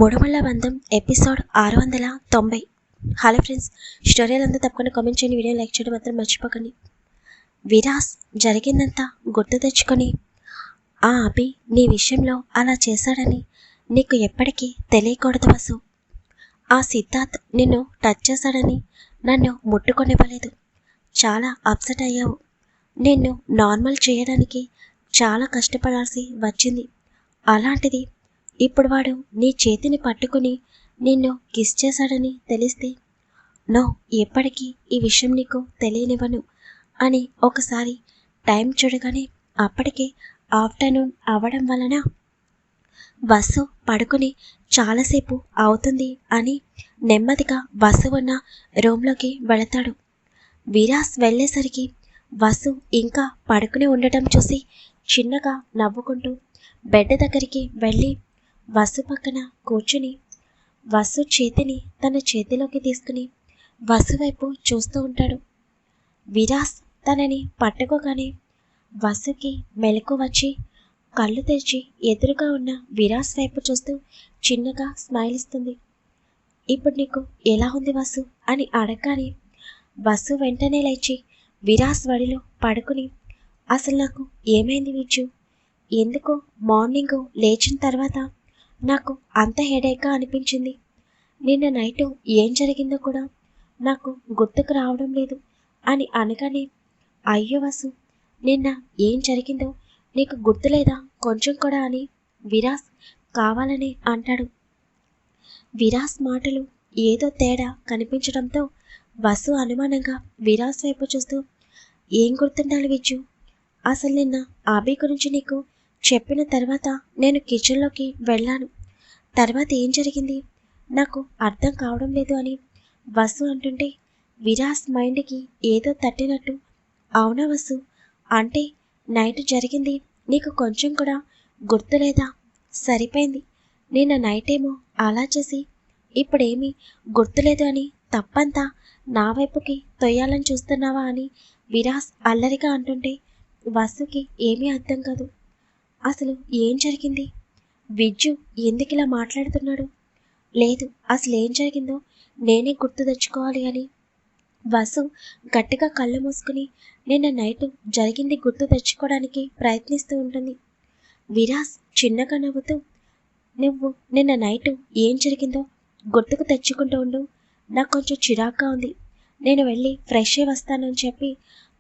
మూడుమల్ల బంధం episode 690. Hello friends, story అంతా తప్పకుండా కామెంట్ చేయండి, వీడియో లైక్ చేయడం మాత్రం మర్చిపోకండి. విరాస్ జరిగిందంతా గుర్తు తెచ్చుకొని, ఆ అభి నీ విషయంలో అలా చేశాడని నీకు ఎప్పటికీ తెలియకూడదు వసు. ఆ సిద్ధార్థ్ నిన్ను టచ్ చేశాడని నన్ను ముట్టుకొనివ్వలేదు. చాలా అప్సెట్ అయ్యావు. నిన్ను నార్మల్ చేయడానికి చాలా కష్టపడాల్సి వచ్చింది. అలాంటిది ఇప్పుడు వాడు నీ చేతిని పట్టుకుని నిన్ను కిస్ చేశాడని తెలిస్తే నో, ఎప్పటికీ ఈ విషయం నీకు తెలియనివ్వను అని ఒకసారి టైం చూడగానే అప్పటికే ఆఫ్టర్నూన్ అవ్వడం వలన వసు పడుకుని చాలాసేపు అవుతుంది అని నెమ్మదిగా వసు ఉన్న రూమ్లోకి వెళతాడు. విరాస్ వెళ్ళేసరికి వసు ఇంకా పడుకుని ఉండటం చూసి చిన్నగా నవ్వుకుంటూ బెడ్ దగ్గరికి వెళ్ళి వసు పక్కన కూర్చుని వసు చేతిని తన చేతిలోకి తీసుకుని వసు వైపు చూస్తూ ఉంటాడు. విరాస్ తనని పట్టుకోగానే వసుకి మెలకు వచ్చి కళ్ళు తెరిచి ఎదురుగా ఉన్న విరాస్ వైపు చూస్తూ చిన్నగా స్మైల్ ఇస్తుంది. ఇప్పుడు నీకు ఎలా ఉంది వసు అని అడగగానే వసు వెంటనే లేచి విరాస్ వడిలో పడుకుని అసలు నాకు ఏమైంది విచ్చు, ఎందుకో మార్నింగ్ లేచిన తర్వాత నాకు అంత హెడేక్గా అనిపించింది. నిన్న నైటు ఏం జరిగిందో కూడా నాకు గుర్తుకు రావడం లేదు అని అనగానే అయ్యో వసు, నిన్న ఏం జరిగిందో నీకు గుర్తులేదా కొంచెం కూడా అని విరాస్ కావాలని అంటాడు. విరాస్ మాటలు ఏదో తేడా కనిపించడంతో వసు అనుమానంగా విరాస్ వైపు చూస్తూ ఏం గుర్తుండాలి విచ్చు, అసలు నిన్న ఆబీ గురించి నీకు చెప్పిన తర్వాత నేను కిచెన్లోకి వెళ్ళాను, తర్వాత ఏం జరిగింది నాకు అర్థం కావడం లేదు అని వసు అంటుంటే విరాస్ మైండ్కి ఏదో తట్టినట్టు అవునా వసు, అంటే నైట్ జరిగింది నీకు కొంచెం కూడా గుర్తులేదా, సరిపోయింది. నిన్న నైట్ ఏమో అలా చేసి ఇప్పుడేమీ గుర్తులేదు అని తప్పంతా నా వైపుకి తొయ్యాలని చూస్తున్నావా అని విరాస్ అల్లరిగా అంటుంటే వసుకి ఏమీ అర్థం కాదు. అసలు ఏం జరిగింది, విజ్జు ఎందుకు ఇలా మాట్లాడుతున్నాడు, లేదు అసలు ఏం జరిగిందో నేనే గుర్తు తెచ్చుకోవాలి అని వసు గట్టిగా కళ్ళు మూసుకుని నిన్న నైటు జరిగింది గుర్తు తెచ్చుకోవడానికి ప్రయత్నిస్తూ ఉంటుంది. విరాస్ చిన్నగా నవ్వుతూ నువ్వు నిన్న నైటు ఏం జరిగిందో గుర్తుకు తెచ్చుకుంటూ ఉండు, నాకు కొంచెం చిరాగ్గా ఉంది, నేను వెళ్ళి ఫ్రెష్ అయి వస్తానని చెప్పి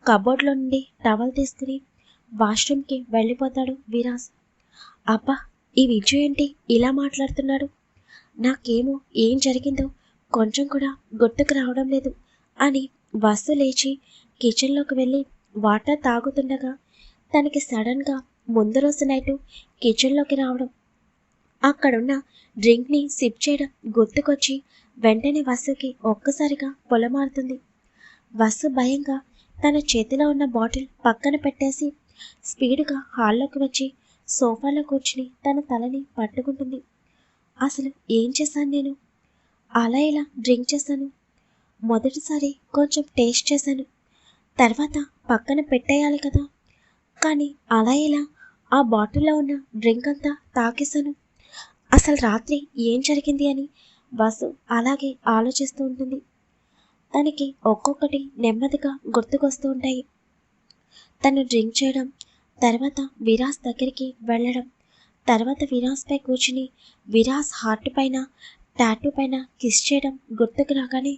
కబోర్డ్లో నుండి టవల్ తీసుకుని వాష్రూమ్కి వెళ్ళిపోతాడు విరాస్. అబ్బా, ఈ విజు ఏంటి ఇలా మాట్లాడుతున్నాడు, నాకేమో ఏం జరిగిందో కొంచెం కూడా గుర్తుకు రావడం లేదు అని వసు లేచి కిచెన్లోకి వెళ్ళి వాటర్ తాగుతుండగా తనకి సడన్గా ముందు రోజు నైటు కిచెన్లోకి రావడం, అక్కడున్న డ్రింక్ని సిప్ చేయడం గుర్తుకొచ్చి వెంటనే వసుకి ఒక్కసారిగా పొలమారుతుంది. వసు భయంగా తన చేతిలో ఉన్న బాటిల్ పక్కన పెట్టేసి స్పీడ్గా హాల్లోకి వచ్చి సోఫాలో కూర్చుని తన తలని పట్టుకుంటుంది. అసలు ఏం చేశాను నేను, అలా ఇలా డ్రింక్ చేశాను, మొదటిసారి కొంచెం టేస్ట్ చేశాను, తర్వాత పక్కన పెట్టేయాలి కదా, కానీ అలా ఇలా ఆ బాటిల్లో ఉన్న డ్రింక్ అంతా తాకేశాను, అసలు రాత్రి ఏం జరిగింది అని వసు అలాగే ఆలోచిస్తూ ఉంటుంది. తనకి ఒక్కొక్కటి నెమ్మదిగా గుర్తుకొస్తూ ఉంటాయి. తను డ్రింక్ చేయడం, తర్వాత విరాస్ దగ్గరికి వెళ్ళడం, తర్వాత విరాస్పై కూర్చుని విరాస్ హార్ట్ పైన టాటూ పైన కిస్ చేయడం గుర్తుకు రాగానే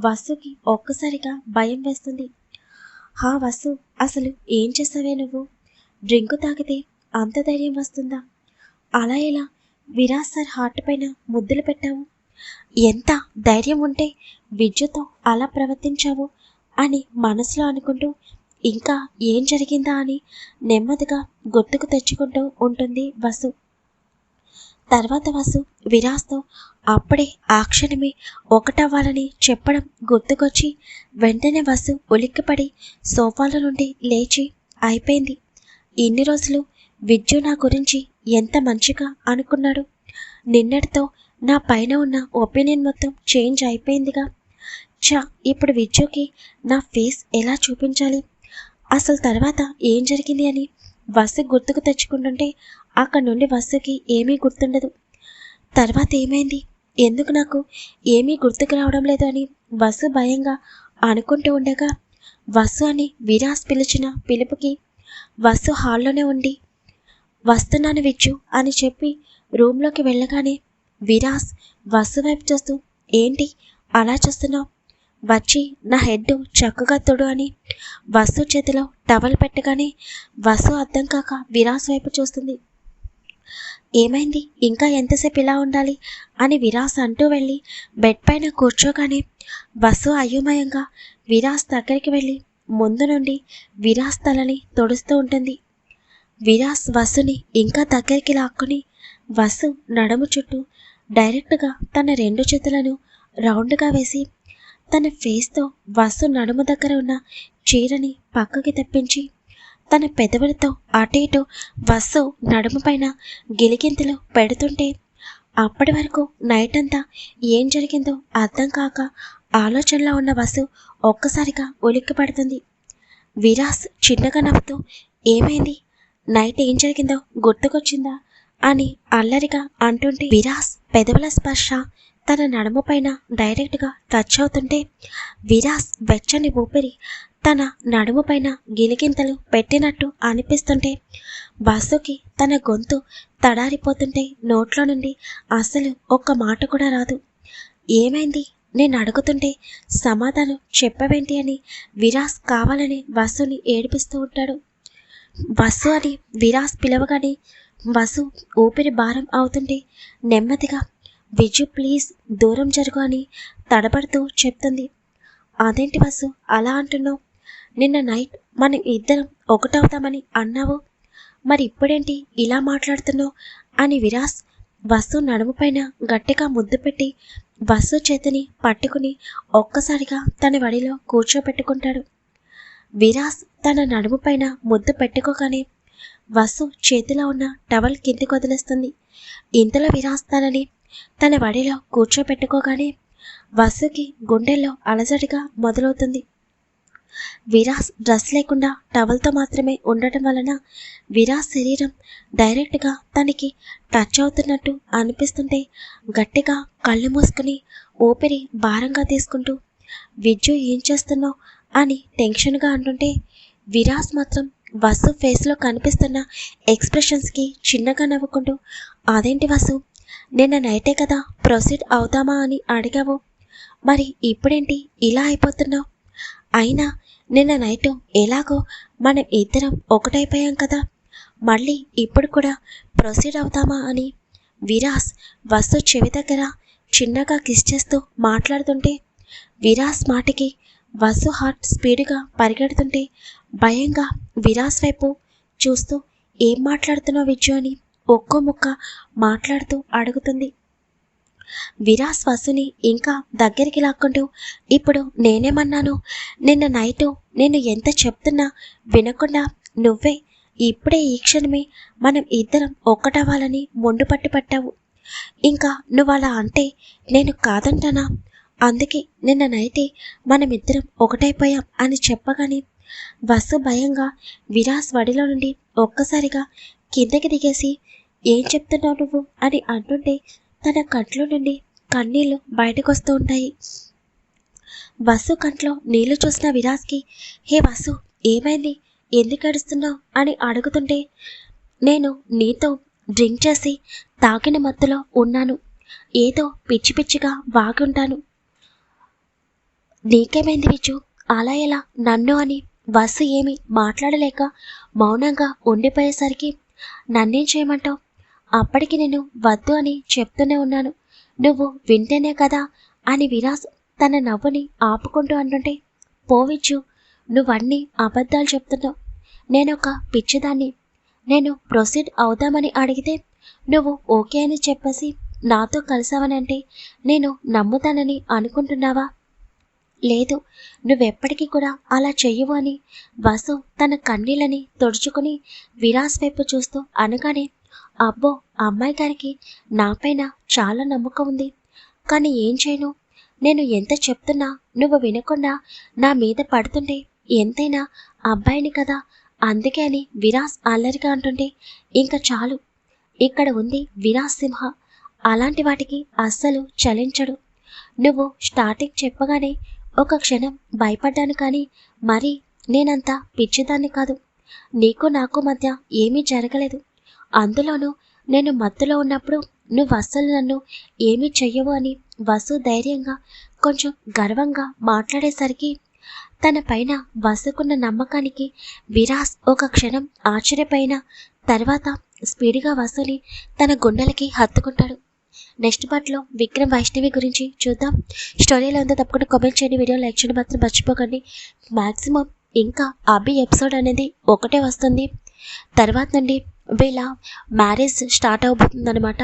వసుకి ఒక్కసారిగా భయం వేస్తుంది. హా వసు, అసలు ఏం చేసావే నువ్వు, డ్రింకు తాగితే అంత ధైర్యం వస్తుందా, అలా ఎలా విరాస్ సార్ హార్ట్ పైన ముద్దులు పెట్టావు, ఎంత ధైర్యం ఉంటే విద్యుతో అలా ప్రవర్తించావు అని మనసులో అనుకుంటూ ఇంకా ఏం జరిగిందా అని నెమ్మదిగా గుర్తుకు తెచ్చుకుంటూ ఉంటుంది వసు. తర్వాత వసు విరాస్తో అప్పుడే ఆ క్షణమే ఒకటవ్వాలని చెప్పడం గుర్తుకొచ్చి వెంటనే వసు ఉలిక్కిపడి సోఫాలో నుండి లేచి అయిపోయింది, ఇన్ని రోజులు విద్యు నా గురించి ఎంత మంచిగా అనుకున్నాడు, నిన్నటితో నా పైన ఉన్న ఒపీనియన్ మొత్తం చేంజ్ అయిపోయిందిగా, ఇప్పుడు విద్యుకి నా ఫేస్ ఎలా చూపించాలి, అసలు తర్వాత ఏం జరిగింది అని వసు గుర్తుకు తెచ్చుకుంటుంటే అక్కడ నుండి వసుకి ఏమీ గుర్తుండదు. తర్వాత ఏమైంది, ఎందుకు నాకు ఏమీ గుర్తుకు రావడం లేదు అని వసు భయంగా అనుకుంటూ ఉండగా వసు అని విరాస్ పిలిచిన పిలుపుకి వసు హాల్లోనే ఉండి వస్తున్నాను విచ్చు అని చెప్పి రూమ్లోకి వెళ్ళగానే విరాస్ వసు వైపు చూస్తూ ఏంటి అలా చూస్తున్నావు, వచ్చి నా హెడ్ చక్కగా తొడు అని వసు చేతిలో టవల్ పెట్టగానే వసు అర్థం కాక విరాస్ వైపు చూస్తుంది. ఏమైంది, ఇంకా ఎంతసేపు ఇలా ఉండాలి అని విరాస్ అంటూ వెళ్ళి బెడ్ పైన కూర్చోగానే వసు అయోమయంగా విరాస్ దగ్గరికి వెళ్ళి ముందు నుండి విరాస్ తలని తొడుస్తూ ఉంటుంది. విరాస్ వసుని ఇంకా దగ్గరికి లాక్కుని వసు నడుము చుట్టూ డైరెక్ట్గా తన 2 చేతులను రౌండ్గా వేసి తన ఫేస్తో వసు నడుము దగ్గర ఉన్న చీరని పక్కకి తెప్పించి తన పెదవులతో అటు ఇటు వసు నడుము పైన గిలిగింతలు పెడుతుంటే అప్పటి వరకు నైట్ అంతా ఏం జరిగిందో అర్థం కాక ఆలోచనలో ఉన్న వసు ఒక్కసారిగా ఉలిక్కి పడుతుంది. విరాస్ చిన్నగా నవ్వుతూ ఏమైంది, నైట్ ఏం జరిగిందో గుర్తుకొచ్చిందా అని అల్లరిగా అంటుంటే విరాస్ పెదవుల స్పర్శ తన నడుము పైన డైరెక్ట్గా టచ్ అవుతుంటే విరాస్ వెచ్చని ఊపిరి తన నడుము పైన గిలిగింతలు పెట్టినట్టు అనిపిస్తుంటే వసుకి తన గొంతు తడారిపోతుంటే నోట్లో నుండి అసలు ఒక్క మాట కూడా రాదు. ఏమైంది, నేను అడుగుతుంటే సమాధానం చెప్పవేంటి అని విరాస్ కావాలని వసుని ఏడిపిస్తూ ఉంటాడు. వసు అని విరాస్ పిలవగానే వసు ఊపిరి భారం అవుతుంటే నెమ్మదిగా విజు ప్లీజ్ దూరం జరుగు అని తడబడుతూ చెప్తుంది. అదేంటి వసు అలా అంటున్నావు, నిన్న నైట్ మనం ఇద్దరం ఒకటవుతామని అన్నావు, మరి ఇప్పుడేంటి ఇలా మాట్లాడుతున్నావు అని విరాస్ వసు నడుము పైన గట్టిగా ముద్దు పెట్టి వసు చేతిని పట్టుకుని ఒక్కసారిగా తన వడిలో కూర్చోపెట్టుకుంటాడు. విరాస్ తన నడుము పైన ముద్దు పెట్టుకోగానే వసు చేతిలో ఉన్న టవల్ కిందికి వదిలేస్తుంది. ఇంతలో విరాస్ తన వడిలో కూర్చోపెట్టుకోగానే వసుకి గుండెల్లో అలజడిగా మొదలవుతుంది. విరాస్ డ్రెస్ లేకుండా టవల్తో మాత్రమే ఉండటం వలన విరాస్ శరీరం డైరెక్ట్గా తనకి టచ్ అవుతున్నట్టు అనిపిస్తుంటే గట్టిగా కళ్ళు మూసుకుని ఊపిరి భారంగా తీసుకుంటూ విజ్జు ఏం చేస్తున్నావు అని టెన్షన్గా అంటుంటే విరాస్ మాత్రం వసు ఫేస్లో కనిపిస్తున్న ఎక్స్ప్రెషన్స్కి చిన్నగా నవ్వుకుంటూ అదేంటి వసు, నిన్న నైటే కదా ప్రొసీడ్ అవుతామా అని అడిగావు, మరి ఇప్పుడేంటి ఇలా అయిపోతున్నావు, అయినా నిన్న నైట్ ఎలాగో మనం ఇద్దరం ఒకటైపోయాం కదా, మళ్ళీ ఇప్పుడు కూడా ప్రొసీడ్ అవుతామా అని విరాస్ వసు చెవి దగ్గర చిన్నగా కిస్ చేస్తూ మాట్లాడుతుంటే విరాస్ మాటకి వసు హార్ట్ స్పీడ్గా పరిగెడుతుంటే భయంగా విరాస్ వైపు చూస్తూ ఏం మాట్లాడుతున్నావు విజ్జు అని ఒక్కో ముక్క మాట్లాడుతూ అడుగుతుంది. విరాస్ వసుని ఇంకా దగ్గరికి లాక్కుంటూ ఇప్పుడు నేనేమన్నాను, నిన్న నైటు నేను ఎంత చెప్తున్నా వినకుండా నువ్వే ఇప్పుడే ఈ క్షణమే మనం ఇద్దరం ఒక్కటవ్వాలని మొండు పట్టావు, ఇంకా నువ్వు అలా అంటే నేను కాదంటానా, అందుకే నిన్న నైటే మనమిద్దరం ఒకటైపోయాం అని చెప్పగానే వసు భయంగా విరాస్ వడిలో నుండి ఒక్కసారిగా కిందకి దిగేసి ఏం చెప్తున్నావు నువ్వు అని అంటుంటే తన కంట్లో నుండి కన్నీళ్లు బయటకొస్తూ ఉంటాయి. వసు కంట్లో నీళ్లు చూసిన విరాస్కి హే వసు ఏమైంది, ఎందుకు ఏడుస్తున్నావు అని అడుగుతుంటే నేను నీతో డ్రింక్ చేసి తాగిన మత్తులో ఉన్నాను, ఏదో పిచ్చి పిచ్చిగా వాగుంటాను. నీకేమైంది విజు, అలా ఎలా నన్ను అని వసు ఏమి మాట్లాడలేక మౌనంగా ఉండిపోయేసరికి నన్నేం చేయమంటావు, అప్పటికి నేను వద్దు అని చెప్తూనే ఉన్నాను, నువ్వు వింటేనే కదా అని విరాస్ తన నవ్వుని ఆపుకుంటూ అంటుంటే పోవిచ్చు, నువ్వన్నీ అబద్ధాలు చెప్తున్నావు, నేనొక పిచ్చిదాన్ని, నేను ప్రొసీడ్ అవుదామని అడిగితే నువ్వు ఓకే అని చెప్పేసి నాతో కలిసావని అంటే నేను నమ్ముతానని అనుకుంటున్నావా, లేదు నువ్వెప్పటికీ కూడా అలా చెయ్యవు అని వసు తన కన్నీళ్ళని తుడుచుకుని విరాస్ వైపు చూస్తూ అనగానే అబ్బో అమ్మాయి గారికి నాపైన చాలా నమ్మకం ఉంది, కానీ ఏం చేయను, నేను ఎంత చెప్తున్నా నువ్వు వినకుండా నా మీద పడుతుంటే ఎంతైనా అబ్బాయిని కదా, అందుకే అని విరాస్ అల్లరిగా అంటుంటే ఇంకా చాలు, ఇక్కడ ఉంది విరాస్ సింహ, అలాంటి వాటికి అస్సలు చలించడు. నువ్వు స్టార్టింగ్ చెప్పగానే ఒక క్షణం భయపడ్డాను, కానీ మరి నేనంత పిచ్చిదాన్ని కాదు. నీకు నాకు మధ్య ఏమీ జరగలేదు. అందులోనూ నేను మత్తులో ఉన్నప్పుడు నువ్వు అస్సలు నన్ను ఏమీ చెయ్యవు అని వసు ధైర్యంగా, కొంచెం గర్వంగా మాట్లాడేసరికి తన పైన వసుకున్న నమ్మకానికి విరాస్ ఒక క్షణం ఆశ్చర్యపోయిన తర్వాత స్పీడ్గా వసుని తన గుండెలకి హత్తుకుంటాడు. నెక్స్ట్ పార్ట్లో విక్రమ్ వైష్ణవి గురించి చూద్దాం. స్టోరీలో ఉందో తప్పకుండా కామెంట్ చేయండి, వీడియో లైక్ చేయడం మాత్రం మర్చిపోకండి. మ్యాక్సిమం ఇంకా అభి ఎపిసోడ్ అనేది ఒకటే వస్తుంది. తర్వాత నుండి వీళ్ళ మ్యారేజ్ స్టార్ట్ అవబోతుందన్నమాట.